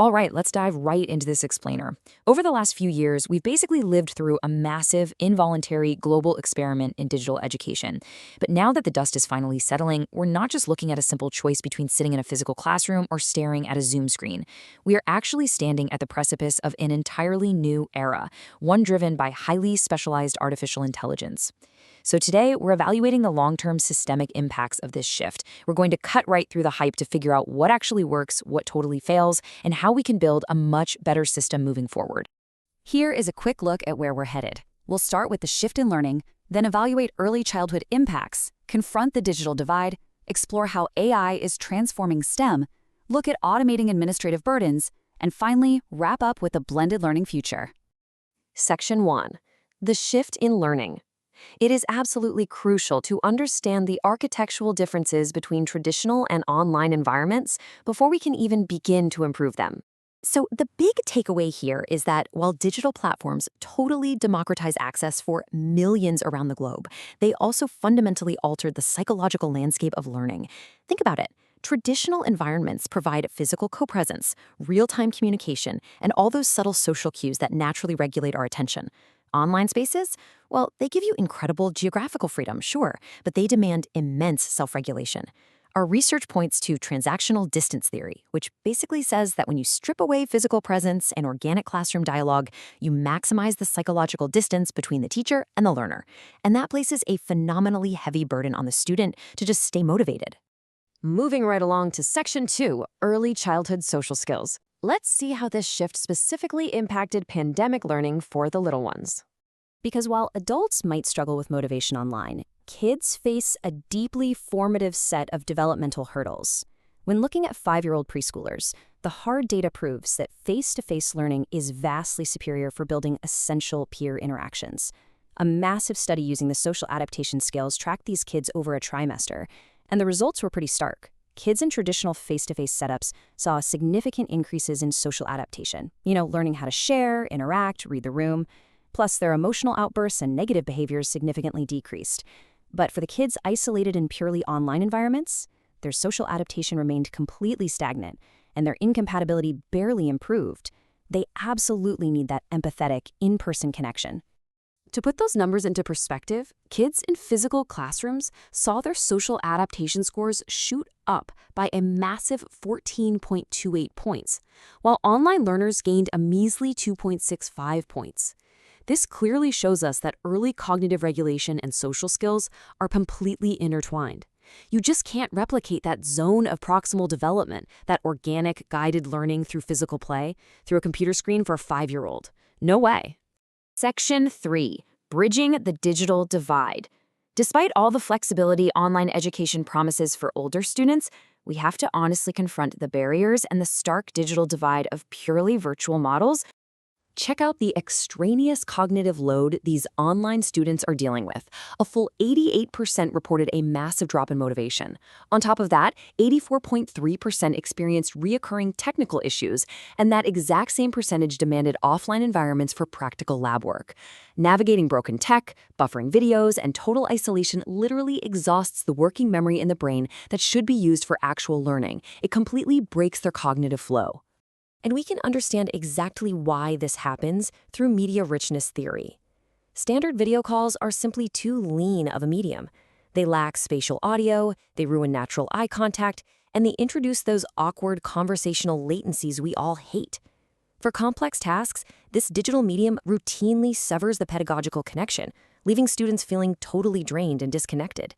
All right, let's dive right into this explainer. Over the last few years, we've basically lived through a massive, involuntary global experiment in digital education. But now that the dust is finally settling, we're not just looking at a simple choice between sitting in a physical classroom or staring at a Zoom screen. We are actually standing at the precipice of an entirely new era, one driven by highly specialized artificial intelligence. So today, we're evaluating the long-term systemic impacts of this shift. We're going to cut right through the hype to figure out what actually works, what totally fails, and how we can build a much better system moving forward. Here is a quick look at where we're headed. We'll start with the shift in learning, then evaluate early childhood impacts, confront the digital divide, explore how AI is transforming STEM, look at automating administrative burdens, and finally, wrap up with a blended learning future. Section 1. The shift in learning. It is absolutely crucial to understand the architectural differences between traditional and online environments before we can even begin to improve them. So the big takeaway here is that while digital platforms totally democratize access for millions around the globe, they also fundamentally altered the psychological landscape of learning. Think about it. Traditional environments provide physical co-presence, real-time communication, and all those subtle social cues that naturally regulate our attention. Online spaces? Well, they give you incredible geographical freedom, sure, but they demand immense self-regulation. Our research points to transactional distance theory, which basically says that when you strip away physical presence and organic classroom dialogue, you maximize the psychological distance between the teacher and the learner. And that places a phenomenally heavy burden on the student to just stay motivated. Moving right along to Section 2, Early Childhood Social Skills. Let's see how this shift specifically impacted pandemic learning for the little ones. Because while adults might struggle with motivation online, kids face a deeply formative set of developmental hurdles. When looking at 5-year-old preschoolers, the hard data proves that face-to-face learning is vastly superior for building essential peer interactions. A massive study using the social adaptation scales tracked these kids over a trimester, and the results were pretty stark. Kids in traditional face-to-face setups saw significant increases in social adaptation, learning how to share, interact, read the room. Plus, their emotional outbursts and negative behaviors significantly decreased. But for the kids isolated in purely online environments, their social adaptation remained completely stagnant, and their incompatibility barely improved. They absolutely need that empathetic, in-person connection. To put those numbers into perspective, kids in physical classrooms saw their social adaptation scores shoot up by a massive 14.28 points, while online learners gained a measly 2.65 points. This clearly shows us that early cognitive regulation and social skills are completely intertwined. You just can't replicate that zone of proximal development, that organic, guided learning through physical play, through a computer screen for a 5-year-old. No way. Section 3. Bridging the digital divide. Despite all the flexibility online education promises for older students, we have to honestly confront the barriers and the stark digital divide of purely virtual models. Check out the extraneous cognitive load these online students are dealing with. A full 88% reported a massive drop in motivation. On top of that, 84.3% experienced reoccurring technical issues, and that exact same percentage demanded offline environments for practical lab work. Navigating broken tech, buffering videos, and total isolation literally exhausts the working memory in the brain that should be used for actual learning. It completely breaks their cognitive flow. And we can understand exactly why this happens through media richness theory. Standard video calls are simply too lean of a medium. They lack spatial audio, they ruin natural eye contact, and they introduce those awkward conversational latencies we all hate. For complex tasks, this digital medium routinely severs the pedagogical connection, leaving students feeling totally drained and disconnected.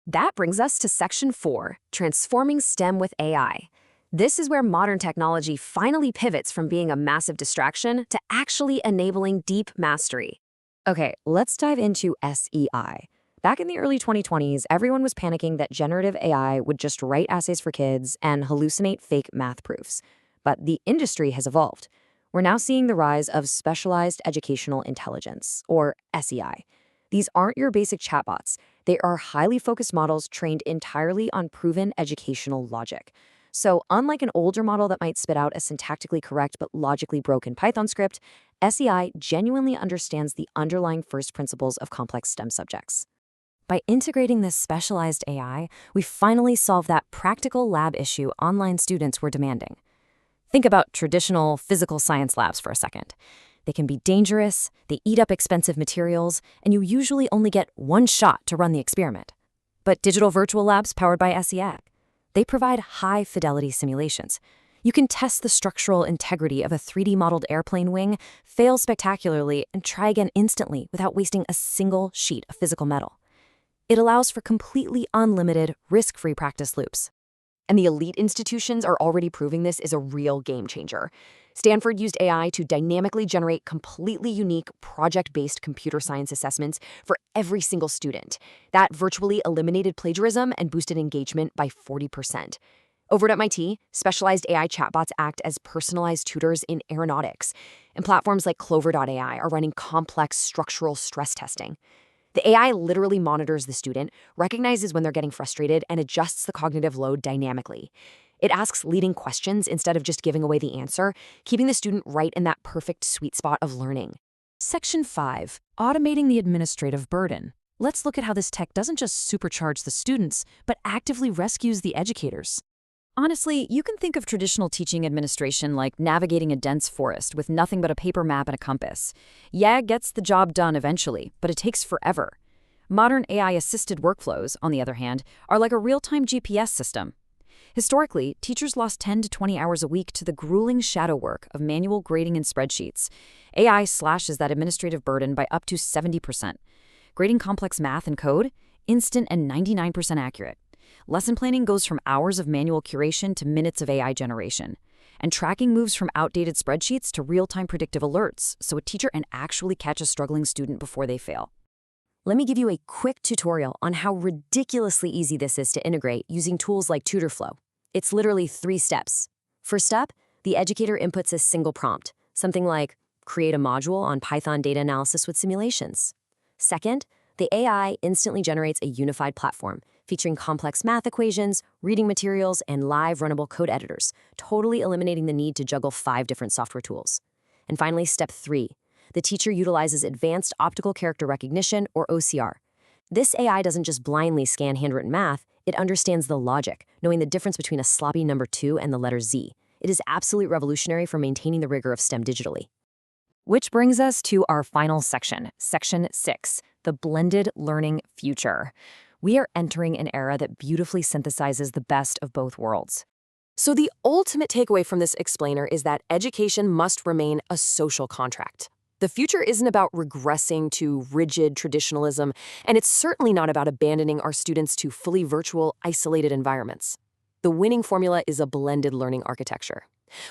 That brings us to Section 4, Transforming STEM with AI. This is where modern technology finally pivots from being a massive distraction to actually enabling deep mastery. Okay, let's dive into SEI. Back in the early 2020s, everyone was panicking that generative AI would just write essays for kids and hallucinate fake math proofs. But the industry has evolved. We're now seeing the rise of specialized educational intelligence, or SEI. These aren't your basic chatbots. They are highly focused models trained entirely on proven educational logic. So unlike an older model that might spit out a syntactically correct but logically broken Python script, SEI genuinely understands the underlying first principles of complex STEM subjects. By integrating this specialized AI, we finally solve that practical lab issue online students were demanding. Think about traditional physical science labs for a second. They can be dangerous, they eat up expensive materials, and you usually only get one shot to run the experiment. But digital virtual labs powered by SEAC, they provide high-fidelity simulations. You can test the structural integrity of a 3D modeled airplane wing, fail spectacularly, and try again instantly without wasting a single sheet of physical metal. It allows for completely unlimited, risk-free practice loops. And the elite institutions are already proving this is a real game changer. Stanford used AI to dynamically generate completely unique project-based computer science assessments for every single student. That virtually eliminated plagiarism and boosted engagement by 40%. Over at MIT, specialized AI chatbots act as personalized tutors in aeronautics, and platforms like Clover.ai are running complex structural stress testing. The AI literally monitors the student, recognizes when they're getting frustrated, and adjusts the cognitive load dynamically. It asks leading questions instead of just giving away the answer, keeping the student right in that perfect sweet spot of learning. Section 5. Automating the administrative burden. Let's look at how this tech doesn't just supercharge the students, but actively rescues the educators. Honestly, you can think of traditional teaching administration like navigating a dense forest with nothing but a paper map and a compass. Yeah, it gets the job done eventually, but it takes forever. Modern AI-assisted workflows, on the other hand, are like a real-time GPS system. Historically, teachers lost 10 to 20 hours a week to the grueling shadow work of manual grading and spreadsheets. AI slashes that administrative burden by up to 70%. Grading complex math and code? Instant and 99% accurate. Lesson planning goes from hours of manual curation to minutes of AI generation. And tracking moves from outdated spreadsheets to real-time predictive alerts, so a teacher can actually catch a struggling student before they fail. Let me give you a quick tutorial on how ridiculously easy this is to integrate using tools like TutorFlow. It's literally 3 steps. First step, the educator inputs a single prompt, something like, create a module on Python data analysis with simulations. Second, the AI instantly generates a unified platform, featuring complex math equations, reading materials, and live runnable code editors, totally eliminating the need to juggle 5 different software tools. And finally, step 3. The teacher utilizes advanced optical character recognition, or OCR. This AI doesn't just blindly scan handwritten math, it understands the logic, knowing the difference between a sloppy number 2 and the letter Z. It is absolutely revolutionary for maintaining the rigor of STEM digitally. Which brings us to our final section, Section 6, the blended learning future. We are entering an era that beautifully synthesizes the best of both worlds. So the ultimate takeaway from this explainer is that education must remain a social contract. The future isn't about regressing to rigid traditionalism, and it's certainly not about abandoning our students to fully virtual, isolated environments. The winning formula is a blended learning architecture.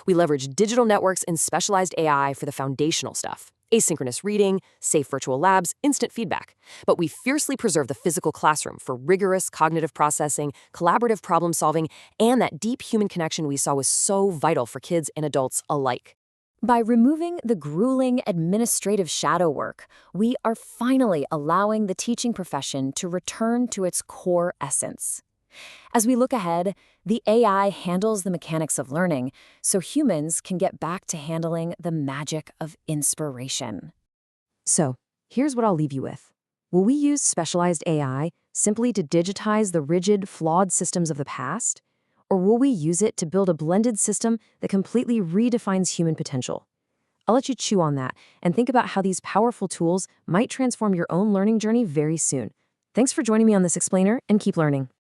We leverage digital networks and specialized AI for the foundational stuff. Asynchronous reading, safe virtual labs, instant feedback. But we fiercely preserve the physical classroom for rigorous cognitive processing, collaborative problem solving, and that deep human connection we saw was so vital for kids and adults alike. By removing the grueling administrative shadow work, we are finally allowing the teaching profession to return to its core essence. As we look ahead, the AI handles the mechanics of learning, so humans can get back to handling the magic of inspiration. So, here's what I'll leave you with. Will we use specialized AI simply to digitize the rigid, flawed systems of the past? Or will we use it to build a blended system that completely redefines human potential? I'll let you chew on that and think about how these powerful tools might transform your own learning journey very soon. Thanks for joining me on this explainer, and keep learning.